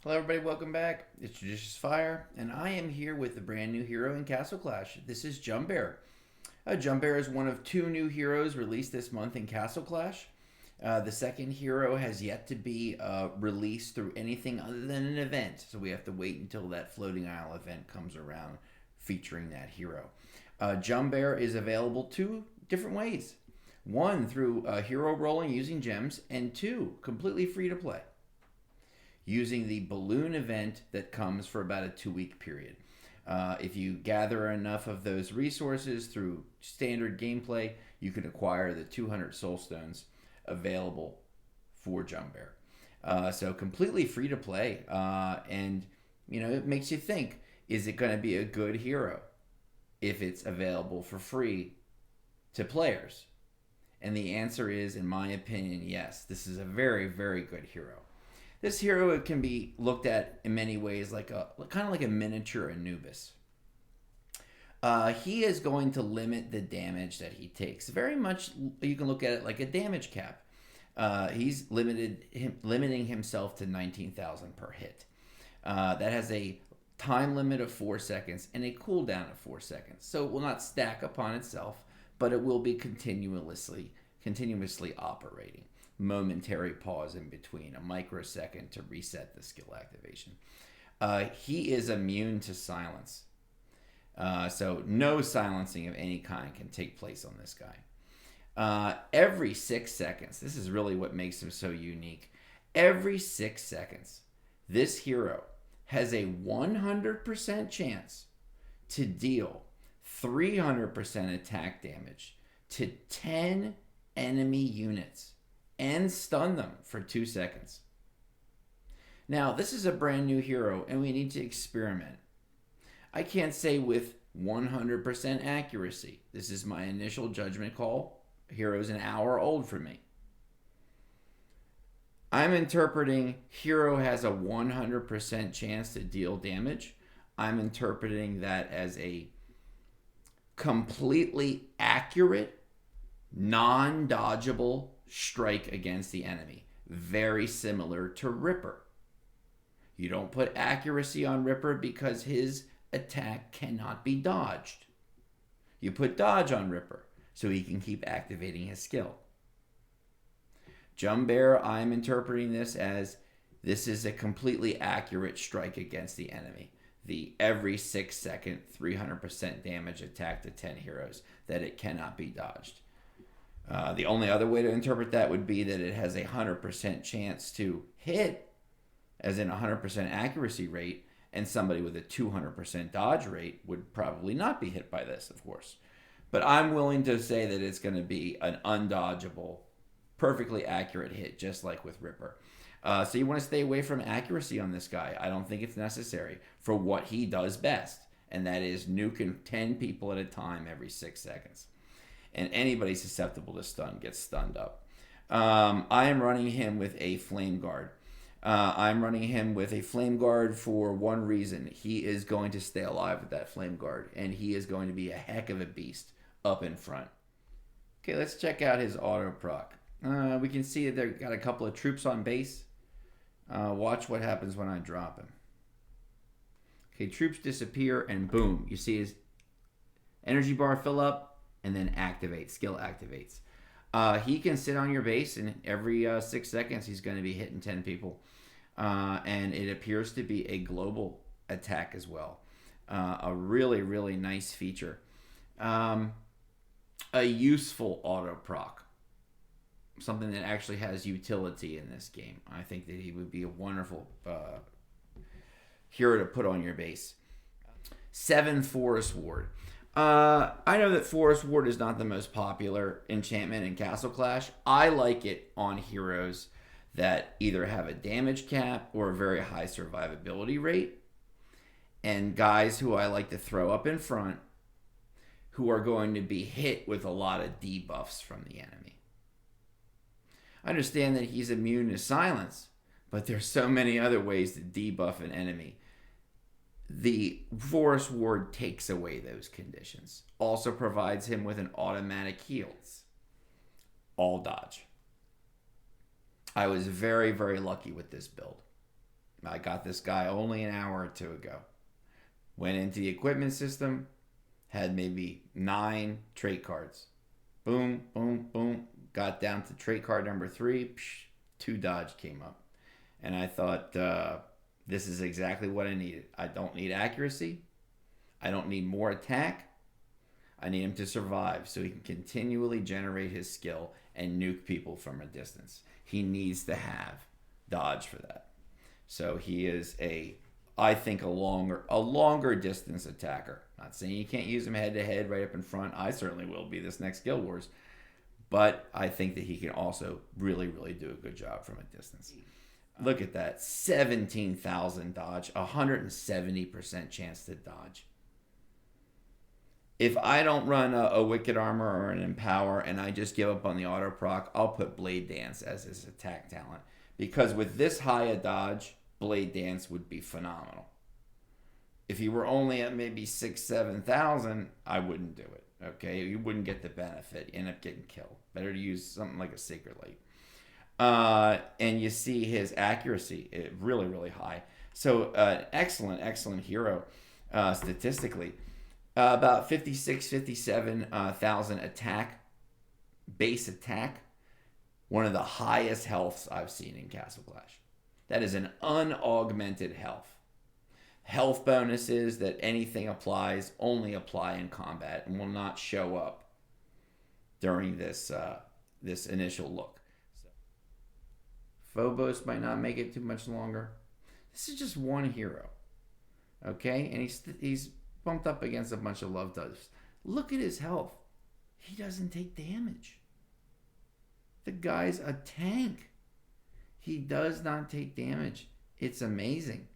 Hello everybody, welcome back. It's JudiciousFire, and I am here with a brand new hero in Castle Clash. This is Jumbear. Jumbear is one of two new heroes released this month in Castle Clash. The second hero has yet to be released through anything other than an event, so we have to wait until that Floating Isle event comes around featuring that hero. Jumbear is available two different ways. One, through hero rolling using gems, and two, completely free to play using the balloon event that comes for about a 2 week period. If you gather enough of those resources through standard gameplay, you can acquire the 200 soul stones available for Jumbear. So completely free to play, and it makes you think: is it going to be a good hero if it's available for free to players? And the answer is, in my opinion, yes. This is a very, very good hero. This hero can be looked at in many ways like kind of like a miniature Anubis. He is going to limit the damage that he takes. Very much, you can look at it like a damage cap. He's limiting himself to 19,000 per hit. That has a time limit of 4 seconds and a cooldown of 4 seconds. So it will not stack upon itself, but it will be continuously operating. Momentary pause in between, a microsecond to reset the skill activation. He is immune to silence. So no silencing of any kind can take place on this guy. Every 6 seconds, this is really what makes him so unique. Every 6 seconds, this hero has a 100% chance to deal 300% attack damage to 10 enemy units and stun them for 2 seconds. Now, this is a brand new hero, and we need to experiment. I can't say with 100% accuracy. This is my initial judgment call. Hero's an hour old for me. I'm interpreting hero has a 100% chance to deal damage. I'm interpreting that as a completely accurate, non-dodgeable strike against the enemy. Very similar to Ripper. You don't put accuracy on Ripper because his attack cannot be dodged. You put dodge on Ripper so he can keep activating his skill. Jumbear, I'm interpreting this is a completely accurate strike against the enemy. The every 6 second 300% damage attack to 10 heroes, that it cannot be dodged. The only other way to interpret that would be that it has a 100% chance to hit, as in 100% accuracy rate, and somebody with a 200% dodge rate would probably not be hit by this, of course. But I'm willing to say that it's going to be an undodgeable, perfectly accurate hit, just like with Ripper. So you want to stay away from accuracy on this guy. I don't think it's necessary for what he does best, and that is nuking 10 people at a time every 6 seconds. And anybody susceptible to stun gets stunned up. I am running him with a Flame Guard. I'm running him with a Flame Guard for one reason. He is going to stay alive with that Flame Guard, and he is going to be a heck of a beast up in front. Okay, let's check out his auto proc. We can see that they've got a couple of troops on base. Watch what happens when I drop him. Okay, troops disappear, and boom, you see his energy bar fill up, and then skill activates. He can sit on your base, and every 6 seconds he's going to be hitting 10 people. And it appears to be a global attack as well. A really, really nice feature. A useful auto proc. Something that actually has utility in this game. I think that he would be a wonderful hero to put on your base. 7 Forest Ward. I know that Forest Ward is not the most popular enchantment in Castle Clash. I like it on heroes that either have a damage cap or a very high survivability rate, and guys who I like to throw up in front who are going to be hit with a lot of debuffs from the enemy. I understand that he's immune to silence, but there's so many other ways to debuff an enemy. The Forest Ward takes away those conditions. Also provides him with an automatic heals. All dodge. I was very, very lucky with this build. I got this guy only an hour or two ago. Went into the equipment system, had maybe 9 trait cards. Boom, boom, boom. Got down to trait card number 3. 2 dodge came up. And I thought, this is exactly what I needed. I don't need accuracy. I don't need more attack. I need him to survive so he can continually generate his skill and nuke people from a distance. He needs to have dodge for that. So he is I think a longer distance attacker. Not saying you can't use him head to head right up in front. I certainly will be this next Guild Wars. But I think that he can also really, really do a good job from a distance. Look at that. 17,000 dodge. 170% chance to dodge. If I don't run a Wicked Armor or an Empower and I just give up on the auto proc, I'll put Blade Dance as his attack talent. Because with this high a dodge, Blade Dance would be phenomenal. If he were only at maybe 6,000-7,000, I wouldn't do it. Okay, you wouldn't get the benefit. You end up getting killed. Better to use something like a Sacred Light. And you see his accuracy, really, really high. So excellent hero statistically. About 57,000 base attack. One of the highest healths I've seen in Castle Clash. That is an unaugmented health. Health bonuses that anything applies only apply in combat and will not show up during this initial look. So, Phobos might not make it too much longer. This is just one hero, okay? And he's bumped up against a bunch of love doves. Look at his health. He doesn't take damage. The guy's a tank. He does not take damage. It's amazing.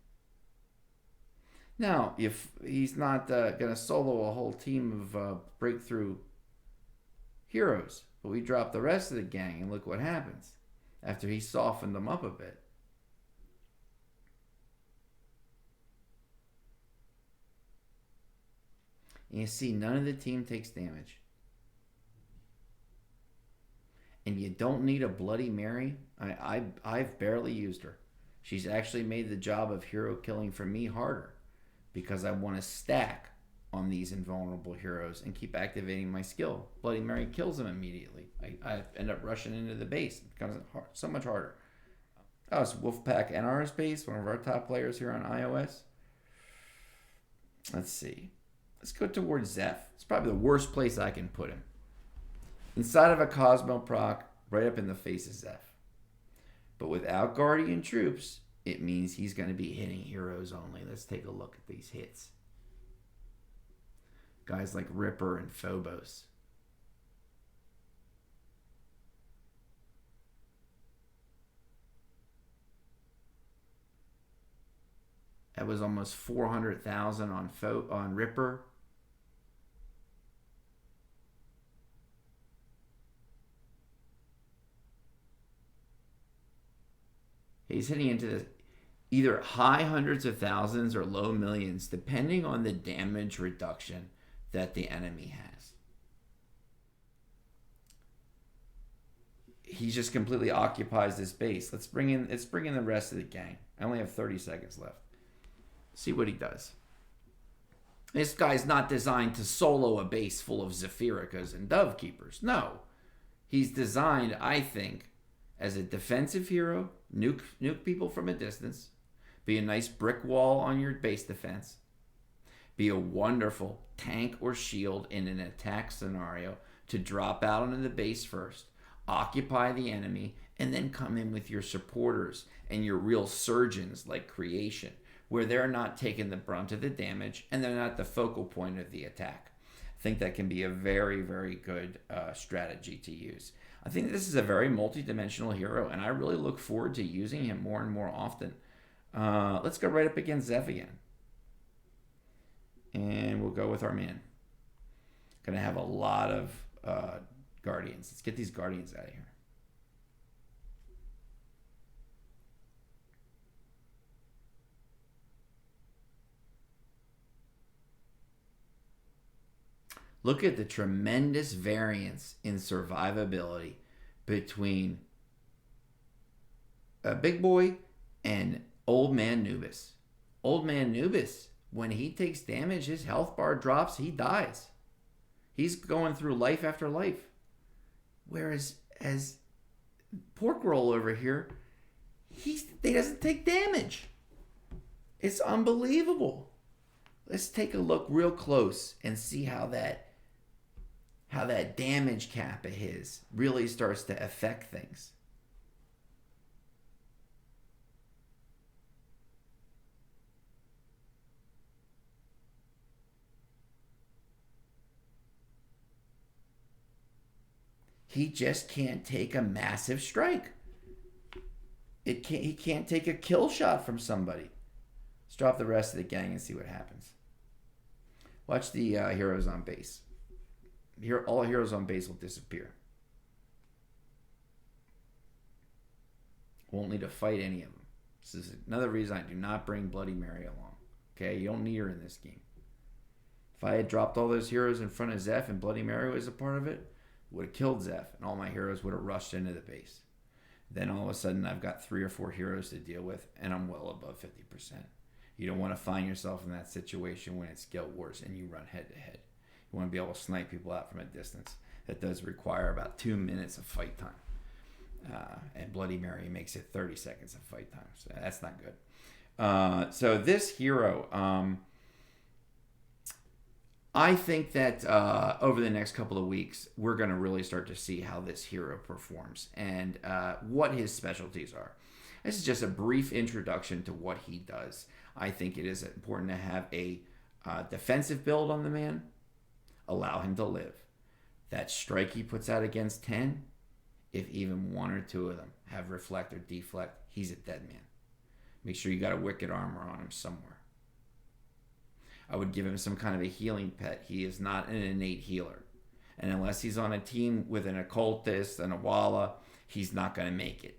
Now, if he's not going to solo a whole team of breakthrough heroes, but we drop the rest of the gang and look what happens after he softened them up a bit. And you see, none of the team takes damage. And you don't need a Bloody Mary. I've barely used her. She's actually made the job of hero killing for me harder because I want to stack on these invulnerable heroes and keep activating my skill. Bloody Mary kills them immediately. I end up rushing into the base. It becomes so much harder. Oh, it's Wolfpack NR's base, one of our top players here on iOS. Let's see. Let's go towards Zeph. It's probably the worst place I can put him. Inside of a Cosmo proc, right up in the face of Zeph. But without Guardian troops, it means he's going to be hitting heroes only. Let's take a look at these hits. Guys like Ripper and Phobos. That was almost 400,000 on Ripper. He's hitting into the either high hundreds of thousands or low millions, depending on the damage reduction that the enemy has. He just completely occupies this base. Let's bring in the rest of the gang. I only have 30 seconds left. See what he does. This guy's not designed to solo a base full of Zephyricas and Dove Keepers. No. He's designed, I think, as a defensive hero, nuke people from a distance, be a nice brick wall on your base defense, be a wonderful tank or shield in an attack scenario to drop out onto the base first, occupy the enemy, and then come in with your supporters and your real surgeons like Creation, where they're not taking the brunt of the damage and they're not the focal point of the attack. I think that can be a very, very good strategy to use. I think this is a very multi-dimensional hero, and I really look forward to using him more and more often. Let's go right up against Zeph again. And we'll go with our man. Gonna have a lot of Guardians. Let's get these Guardians out of here. Look at the tremendous variance in survivability between a big boy and Old Man Nubis. Old Man Nubis, when he takes damage, his health bar drops, he dies. He's going through life after life. Whereas as Pork Roll over here, he doesn't take damage. It's unbelievable. Let's take a look real close and see how that damage cap of his really starts to affect things. He just can't take a massive strike. He can't take a kill shot from somebody. Let's drop the rest of the gang and see what happens. Watch the heroes on base. All heroes on base will disappear. Won't need to fight any of them. This is another reason I do not bring Bloody Mary along. Okay, you don't need her in this game. If I had dropped all those heroes in front of Zeph and Bloody Mary was a part of it, would have killed Zeph, and all my heroes would have rushed into the base. Then all of a sudden, I've got 3 or 4 heroes to deal with, and I'm well above 50%. You don't want to find yourself in that situation when it's Guild Wars and you run head-to-head. You want to be able to snipe people out from a distance. That does require about 2 minutes of fight time. And Bloody Mary makes it 30 seconds of fight time, so that's not good. So this hero... I think that over the next couple of weeks, we're going to really start to see how this hero performs and what his specialties are. This is just a brief introduction to what he does. I think it is important to have a defensive build on the man, allow him to live. That strike he puts out against 10, if even 1 or 2 of them have reflect or deflect, he's a dead man. Make sure you got a wicked armor on him somewhere. I would give him some kind of a healing pet. He is not an innate healer. And unless he's on a team with an occultist and a walla, he's not going to make it.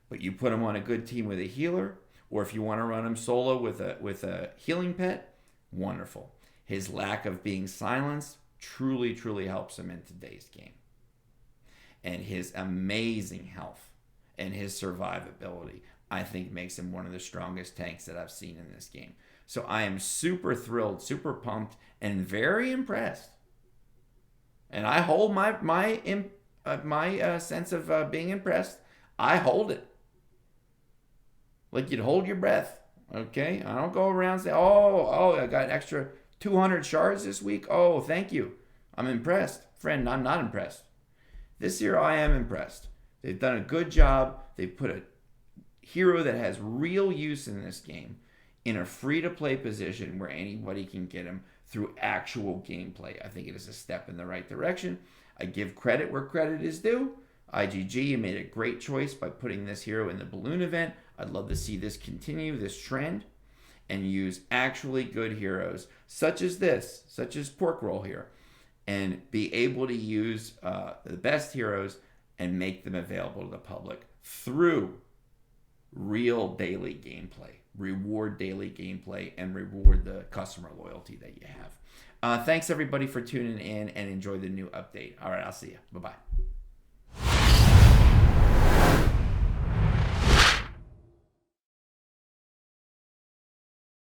But you put him on a good team with a healer, or if you want to run him solo with a healing pet, wonderful. His lack of being silenced truly, truly helps him in today's game. And his amazing health and his survivability, I think, makes him one of the strongest tanks that I've seen in this game. So I am super thrilled, super pumped, and very impressed. And I hold my sense of being impressed. I hold it. Like you'd hold your breath, okay? I don't go around and say, oh, I got an extra 200 shards this week. Oh, thank you. I'm impressed. Friend, I'm not impressed. This year I am impressed. They've done a good job. They've put a hero that has real use in this game in a free-to-play position where anybody can get him through actual gameplay. I think it is a step in the right direction. I give credit where credit is due. IGG, you made a great choice by putting this hero in the balloon event. I'd love to see this continue, this trend, and use actually good heroes, such as this, such as Pork Roll here, and be able to use the best heroes and make them available to the public through real daily gameplay. Reward daily gameplay and reward the customer loyalty that you have. Thanks everybody for tuning in and enjoy the new update. All right, I'll see you. Bye-bye.